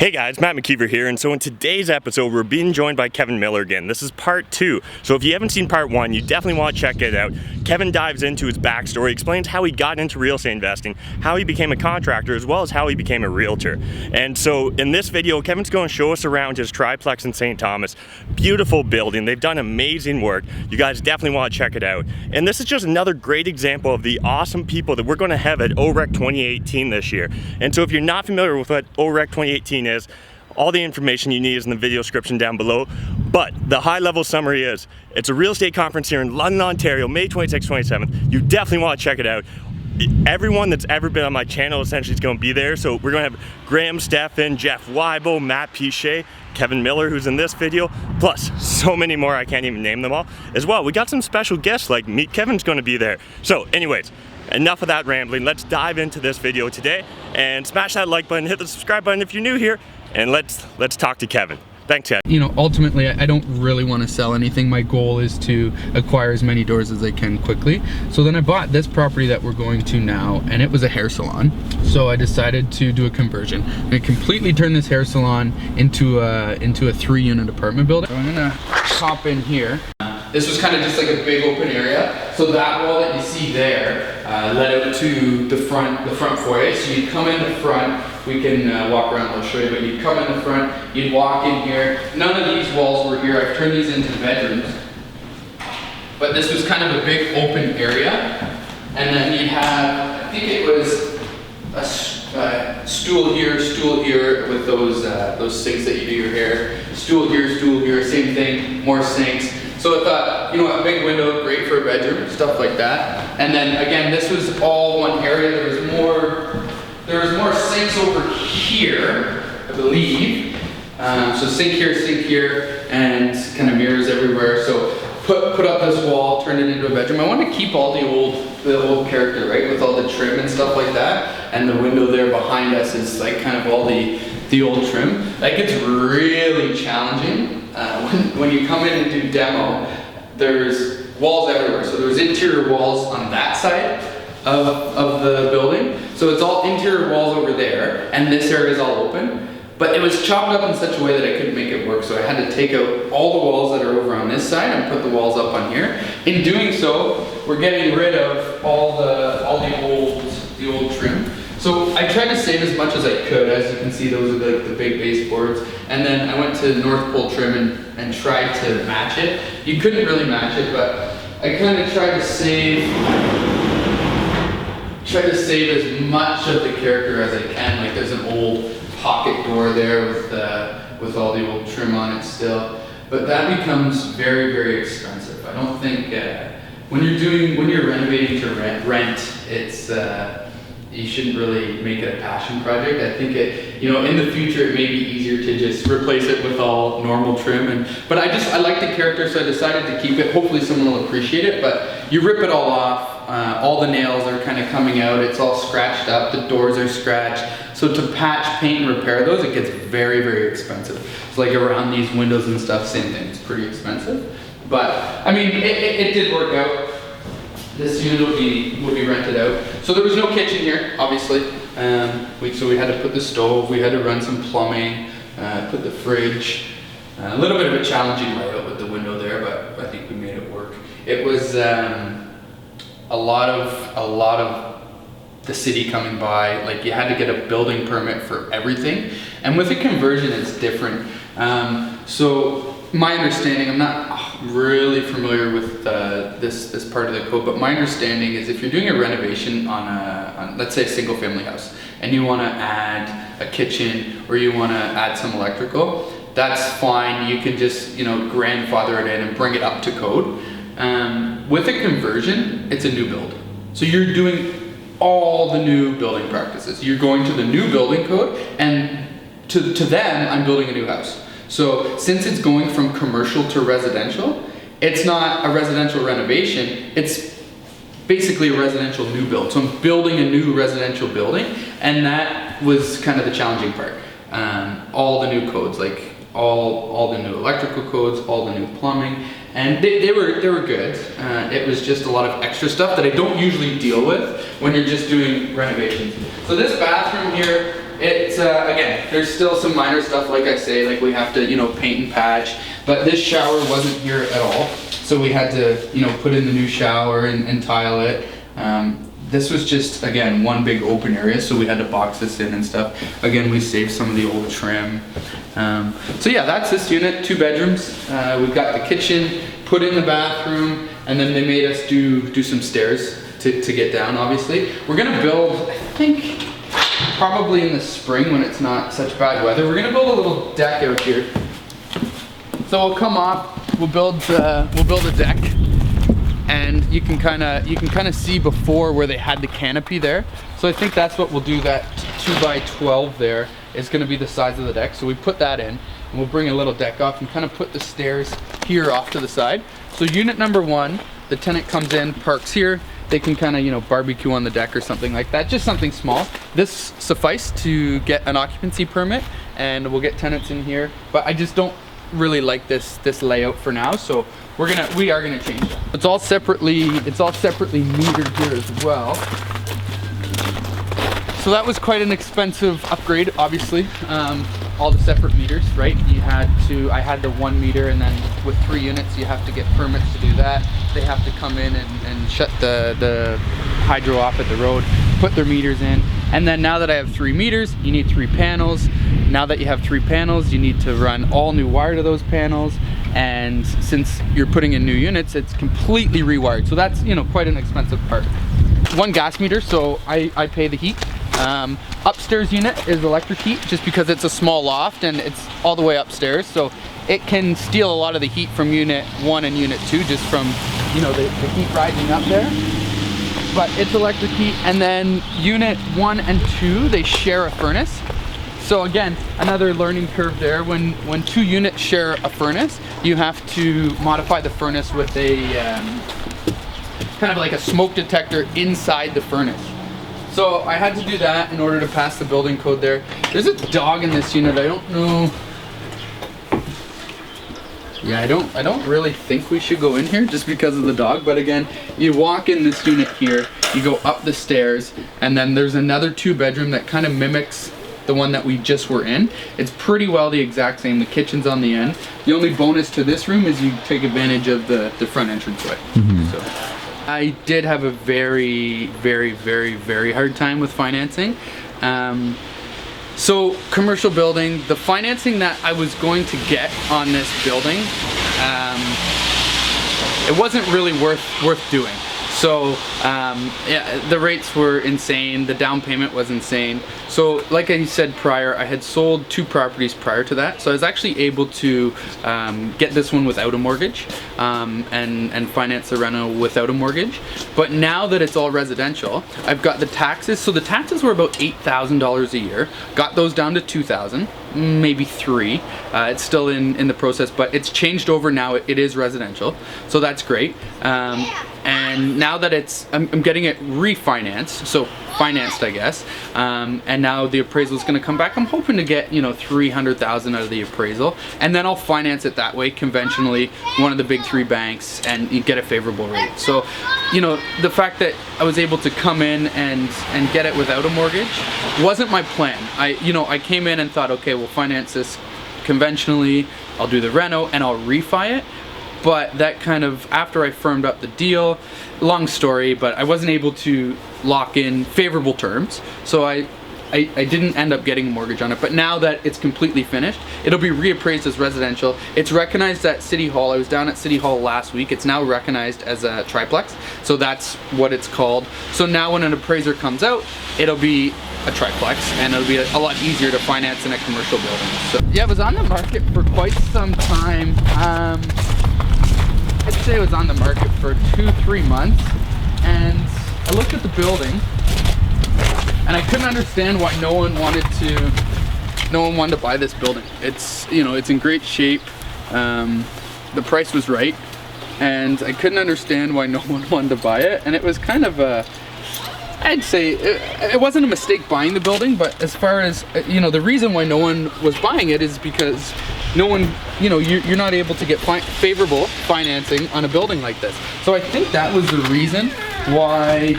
Hey guys, Matt McKeever here, and so in today's episode we're being joined by Kevin Miller again. This is part 2, so if you haven't seen part 1, you definitely want to check it out. Kevin dives into his backstory, explains how he got into real estate investing, how he became a contractor, as well as how he became a realtor. And so in this video, Kevin's going to show us around his Triplex in St. Thomas. Beautiful building, they've done amazing work. You guys definitely want to check it out. And this is just another great example of the awesome people that we're going to have at OREC 2018 this year. And so if you're not familiar with what OREC 2018 is, all the information you need is in the video description down below. But the high level summary is, it's a real estate conference here in London, Ontario, May 26th, 27th. You definitely want to check it out. Everyone that's ever been on my channel essentially is going to be there. So we're going to have Graham Steffen, Jeff Weibel, Matt Pichet, Kevin Miller, who's in this video, plus so many more, I can't even name them all. As well, we got some special guests like Meet Kevin's going to be there. So anyways, enough of that rambling. Let's dive into this video today and smash that like button, hit the subscribe button if you're new here, and let's talk to Kevin. Thanks, Kevin. You know, ultimately, I don't really want to sell anything. My goal is to acquire as many doors as I can quickly. So then I bought this property that we're going to now, and it was a hair salon. So I decided to do a conversion. I completely turned this hair salon into a 3-unit apartment building. So I'm gonna hop in here. This was kind of just like a big open area. So that wall that you see there led out to the front foyer. So you'd come in the front. We can walk around, I'll show you, but you'd come in the front, you'd walk in here. None of these walls were here. I've turned these into bedrooms. But this was kind of a big open area. And then you'd have, I think it was a stool here with those sinks that you do your hair. Stool here, same thing, more sinks. So I thought, you know, a big window, great for a bedroom, stuff like that. And then again, this was all one area. There was more sinks over here, I believe. So sink here, and kind of mirrors everywhere. So put up this wall, turned it into a bedroom. I want to keep all the old character, right, with all the trim and stuff like that. And the window there behind us is like kind of all the old trim. That gets really challenging. When you come in and do demo, there's walls everywhere. So there's interior walls on that side of the building. So it's all interior walls over there, and this area is all open. But it was chopped up in such a way that I couldn't make it work. So I had to take out all the walls that are over on this side and put the walls up on here. In doing so, we're getting rid of all the old trim. So I tried to save as much as I could. As you can see, those are like the big baseboards. And then I went to North Pole trim and tried to match it. You couldn't really match it, but I kind of tried to save as much of the character as I can. Like there's an old pocket door there with all the old trim on it still. But that becomes very, very expensive. I don't think when you're renovating to rent, it's you shouldn't really make it a passion project. I think in the future it may be easier to just replace it with all normal trim. But I like the character, so I decided to keep it. Hopefully someone will appreciate it. But you rip it all off. All the nails are kind of coming out. It's all scratched up. The doors are scratched. So to patch, paint, and repair those, it gets very, very expensive. It's like around these windows and stuff, same thing. It's pretty expensive. But I mean, it did work out. This unit will be rented out. So there was no kitchen here, obviously. So we had to put the stove, we had to run some plumbing, put the fridge. A little bit of a challenging layout with the window there, but I think we made it work. It was a lot of the city coming by. Like you had to get a building permit for everything. And with a conversion, it's different. So my understanding, I'm not really familiar with this part of the code, but my understanding is if you're doing a renovation on let's say a single family house, and you want to add a kitchen or you want to add some electrical, that's fine. You can just grandfather it in and bring it up to code. With a conversion, it's a new build. So you're doing all the new building practices. You're going to the new building code, and to them, I'm building a new house. So since it's going from commercial to residential, it's not a residential renovation, it's basically a residential new build. So I'm building a new residential building, and that was kind of the challenging part. All the new codes, like all the new electrical codes, all the new plumbing, and they were good. It was just a lot of extra stuff that I don't usually deal with when you're just doing renovations. So this bathroom here, it It's, again, there's still some minor stuff, like I say, like we have to, you know, paint and patch, but this shower wasn't here at all. So we had to, you know, put in the new shower and tile it. This was just, again, one big open area, so we had to box this in and stuff. Again, we saved some of the old trim. So yeah, that's this unit, 2 bedrooms. We've got the kitchen, put in the bathroom, and then they made us do some stairs to get down, obviously. We're gonna build, I think, probably in the spring when it's not such bad weather, we're gonna build a little deck out here. So we'll come up, we'll build a deck. And you can kind of see before where they had the canopy there. So I think that's what we'll do. That 2x12 there is going to be the size of the deck. So we put that in, and we'll bring a little deck off and kind of put the stairs here off to the side. So unit number 1, the tenant comes in, parks here. They can kind of, you know, barbecue on the deck or something like that. Just something small. This sufficed to get an occupancy permit, and we'll get tenants in here. But I just don't really like this layout for now, so we are gonna change that. It's all separately metered here as well. So that was quite an expensive upgrade, obviously. All the separate meters, right? I had the 1 meter, and then with 3 units, you have to get permits to do that. They have to come in and shut the hydro off at the road, put their meters in. And then now that I have 3 meters, you need 3 panels. Now that you have 3 panels, you need to run all new wire to those panels. And since you're putting in new units, it's completely rewired. So that's, you know, quite an expensive part. 1 gas meter, so I pay the heat. Upstairs unit is electric heat, just because it's a small loft and it's all the way upstairs. So it can steal a lot of the heat from unit 1 and unit 2, just from, you know, the heat rising up there. But it's electric heat. And then unit 1 and 2, they share a furnace. So again, another learning curve there. When 2 units share a furnace, you have to modify the furnace with a kind of like a smoke detector inside the furnace. So I had to do that in order to pass the building code there. There's a dog in this unit. I don't know. Yeah, I don't really think we should go in here just because of the dog. But again, you walk in this unit here, you go up the stairs, and then there's another 2-bedroom that kind of mimics the one that we just were in. It's pretty well the exact same. The kitchen's on the end. The only bonus to this room is you take advantage of the front entranceway. So I did have a very, very, very, very hard time with financing. So commercial building, the financing that I was going to get on this building, it wasn't really worth doing. So yeah, the rates were insane. The down payment was insane. So like I said prior, I had sold 2 properties prior to that. So I was actually able to get this one without a mortgage and finance the reno without a mortgage. But now that it's all residential, I've got the taxes. So the taxes were about $8,000 a year. Got those down to $2,000, maybe $3,000. It's still in the process, but it's changed over now. It is residential, so that's great. And now that I'm getting it refinanced, so financed, I guess, and now the appraisal is going to come back. I'm hoping to get, you know, $300,000 out of the appraisal, and then I'll finance it that way, conventionally, one of the big 3 banks, and you get a favorable rate. So, you know, the fact that I was able to come in and get it without a mortgage wasn't my plan. I came in and thought, okay, we'll finance this conventionally, I'll do the reno, and I'll refi it. But that kind of, after I firmed up the deal, long story, but I wasn't able to lock in favorable terms. So I didn't end up getting a mortgage on it. But now that it's completely finished, it'll be reappraised as residential. It's recognized at City Hall. I was down at City Hall last week. It's now recognized as a triplex. So that's what it's called. So now when an appraiser comes out, it'll be a triplex, and it'll be a lot easier to finance in a commercial building. So yeah, it was on the market for quite some time. I'd say it was on the market for 2-3 months, and I looked at the building and I couldn't understand why no one wanted to buy this building. It's, you know, it's in great shape. The price was right, and I couldn't understand why no one wanted to buy it. And it was kind of a, I'd say it wasn't a mistake buying the building, but as far as, you know, the reason why no one was buying it is because no one, you know, you're not able to get favorable financing on a building like this. So I think that was the reason why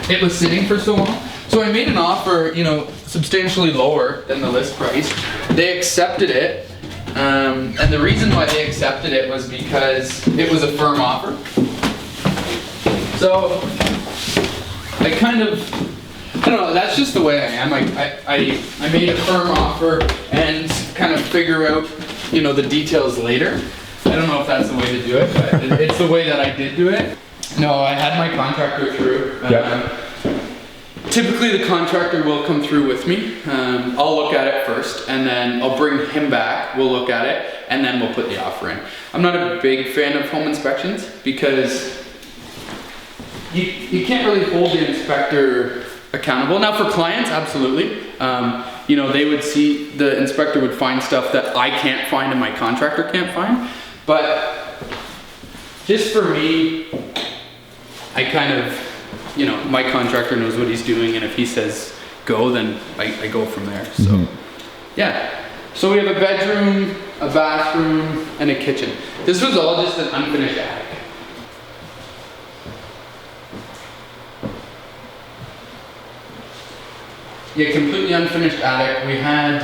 it was sitting for so long. So I made an offer, you know, substantially lower than the list price. They accepted it, and the reason why they accepted it was because it was a firm offer. So I kind of, I don't know, that's just the way I am. I made a firm offer and kind of figure out, you know, the details later. I don't know if that's the way to do it, but it's the way that I did do it. No, I had my contractor through. Typically the contractor will come through with me. I'll look at it first and then I'll bring him back, we'll look at it, and then we'll put the offer in. I'm not a big fan of home inspections because you can't really hold the inspector accountable. Now for clients, absolutely. You know, they would see, the inspector would find stuff that I can't find and my contractor can't find. But just for me, I kind of, you know, my contractor knows what he's doing, and if he says go, then I go from there. So yeah. So we have a bedroom, a bathroom, and a kitchen. This was all just an unfinished attic. Yeah, completely unfinished attic. We had,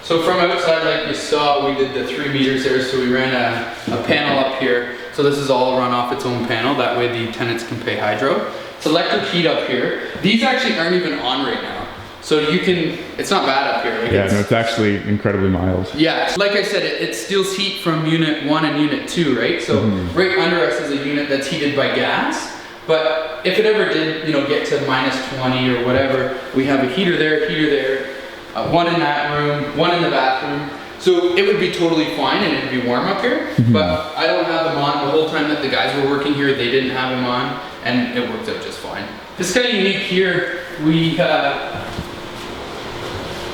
so from outside, like you saw, we did the 3 meters there, so we ran a panel up here. So this is all run off its own panel, that way the tenants can pay hydro. It's electric heat up here. These actually aren't even on right now. So you can, it's not bad up here. Like yeah, no, it's actually incredibly mild. Yeah, like I said, it steals heat from unit 1 and unit 2, right? So right under us is a unit that's heated by gas. But if it ever did, you know, get to -20 or whatever, we have a heater there, one in that room, one in the bathroom. So it would be totally fine and it'd be warm up here. But I don't have them on. The whole time that the guys were working here, they didn't have them on, and it worked out just fine. This is kind of unique here.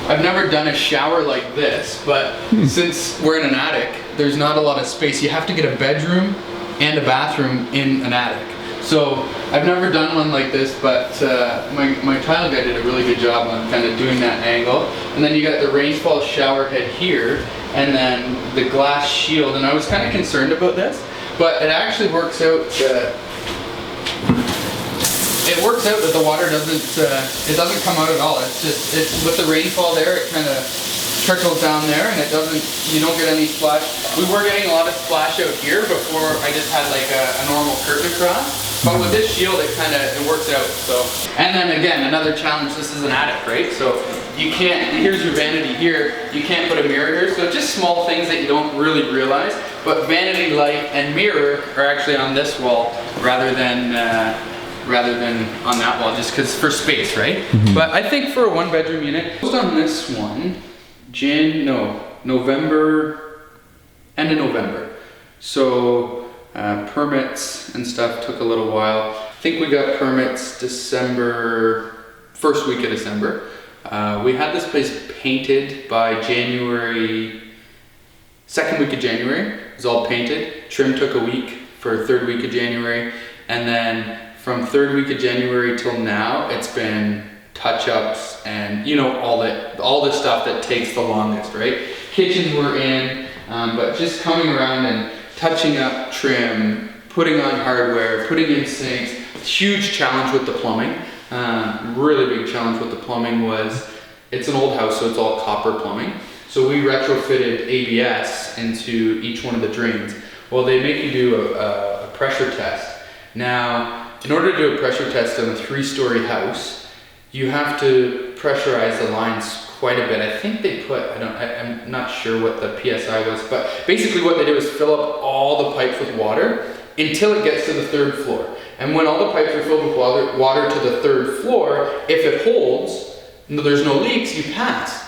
I've never done a shower like this, but since we're in an attic, there's not a lot of space. You have to get a bedroom and a bathroom in an attic. So I've never done one like this, but my tile guy did a really good job on kind of doing that angle. And then you got the rainfall shower head here, and then the glass shield. And I was kind of concerned about this, but it actually works out. It works out that the water doesn't come out at all. It's with the rainfall there, it kind of trickles down there, and you don't get any splash. We were getting a lot of splash out here before I just had like a normal curtain across. But with this shield, it works out. So, and then again, another challenge. This is an attic, right? So you can't. Here's your vanity here. You can't put a mirror here. So just small things that you don't really realize. But vanity light and mirror are actually on this wall rather than on that wall, just because for space, right? But I think for a 1-bedroom unit, just on this one, November, end of November. So. Permits and stuff took a little while. I think we got permits first week of December. We had this place painted by January, second week of January. It was all painted. Trim took a week for 3rd week of January. And then from 3rd week of January till now, it's been touch-ups and, you know, all the stuff that takes the longest, right? Kitchens were in, but just coming around and touching up trim, putting on hardware, putting in sinks. Huge challenge with the plumbing. Really big challenge with the plumbing was, it's an old house, so it's all copper plumbing. So we retrofitted ABS into each one of the drains. Well, they make you do a pressure test. Now, in order to do a pressure test on a 3-story house, you have to pressurize the lines quite a bit. I think they put, I'm not sure what the PSI was, but basically what they do is fill up all the pipes with water until it gets to the 3rd floor. And when all the pipes are filled with water to the 3rd floor, if it holds, there's no leaks, you pass.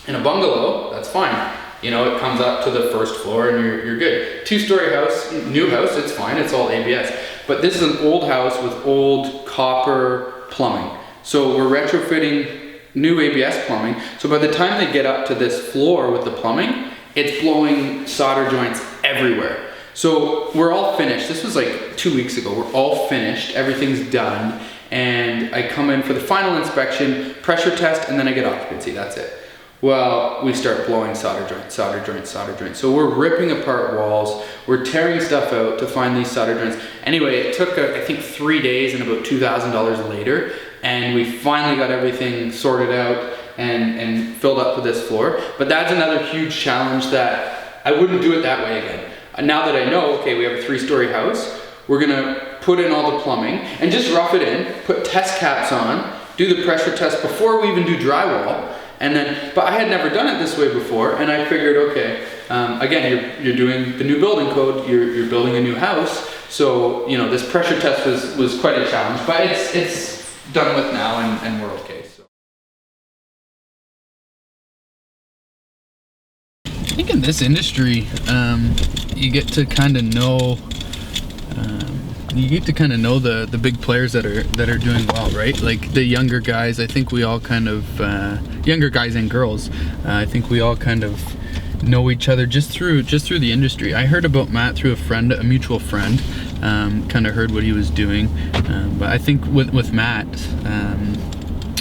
In a bungalow, that's fine. You know, it comes up to the 1st floor and you're good. 2-story house, new house, it's fine, it's all ABS. But this is an old house with old copper plumbing. So we're retrofitting new ABS plumbing. So by the time they get up to this floor with the plumbing, it's blowing solder joints everywhere. So we're all finished. This was like 2 weeks ago. We're all finished. Everything's done. And I come in for the final inspection, pressure test, and then I get occupancy. That's it. Well, we start blowing solder joints. So we're ripping apart walls. We're tearing stuff out to find these solder joints. Anyway, it took, I think, 3 days, and about $2,000 later, and we finally got everything sorted out and filled up for this floor. But that's another huge challenge that I wouldn't do it that way again. Now that I know, okay, we have a 3-story house, we're gonna put in all the plumbing and just rough it in, put test caps on, do the pressure test before we even do drywall. And then, but I had never done it this way before, and I figured, okay, again, you're doing the new building code, you're building a new house, so you know this pressure test was quite a challenge, but it's done with now, and we're okay. So. I think in this industry, you get to kind of know. You get to kind of know the big players that are doing well, right? Like the younger guys, I think we all kind of younger guys and girls. I think we all kind of know each other just through the industry. I heard about Matt through a mutual friend. Kind of heard what he was doing, but I think with Matt,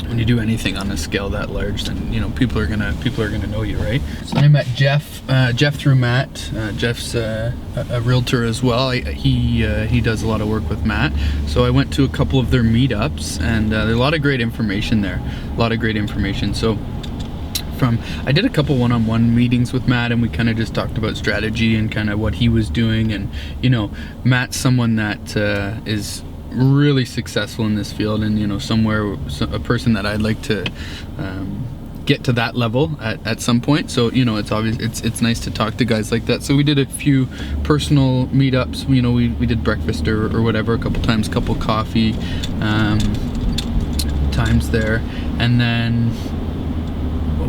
when you do anything on a scale that large, then you know people are gonna know you, right? So I met Jeff through Matt. Jeff's a realtor as well. He does a lot of work with Matt. So I went to a couple of their meetups, and there's a lot of great information there. So I did a couple one-on-one meetings with Matt, and we kind of just talked about strategy and kind of what he was doing. And you know, Matt's someone that is really successful in this field, and you know, a person that I'd like to get to that level at some point. So you know, it's obvious, it's nice to talk to guys like that. So we did a few personal meetups. You know, we did breakfast or whatever a couple times, couple coffee times there, and then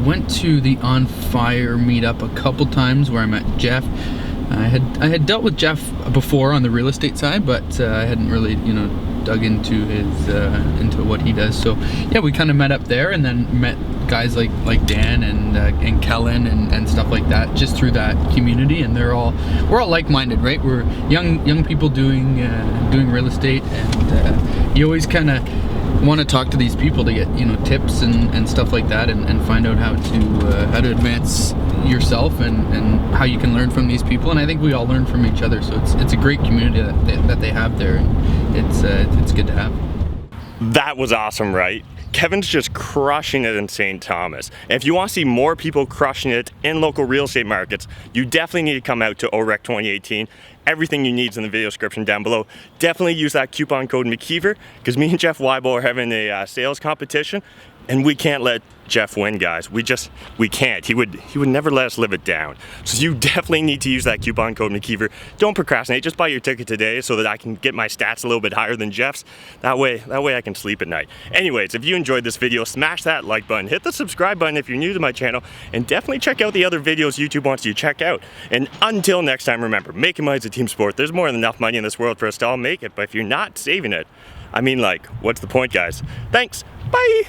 went to the On Fire meetup a couple times where I met Jeff. I had dealt with Jeff before on the real estate side, but I hadn't really, you know, dug into his into what he does. So yeah, we kind of met up there, and then met guys like Dan and Kellen and stuff like that, just through that community. And we're all like-minded, right? We're young people doing real estate, and you always kind of want to talk to these people to get, you know, tips and stuff like that, and find out how to advance yourself and how you can learn from these people. And I think we all learn from each other, so it's a great community that they have there, and it's good to have. That was awesome, right? Kevin's just crushing it in St. Thomas. And if you want to see more people crushing it in local real estate markets, you definitely need to come out to OREC 2018. Everything you need is in the video description down below. Definitely use that coupon code McKeever, because me and Jeff Weibel are having a sales competition, and we can't let Jeff win, guys. We can't. He would never let us live it down. So you definitely need to use that coupon code McKeever. Don't procrastinate. Just buy your ticket today so that I can get my stats a little bit higher than Jeff's. That way I can sleep at night. Anyways, if you enjoyed this video, smash that like button, hit the subscribe button if you're new to my channel, and definitely check out the other videos YouTube wants you to check out. And until next time, remember, making money is a team sport. There's more than enough money in this world for us to all make it, but if you're not saving it, I mean, like, what's the point, guys? Thanks. Bye.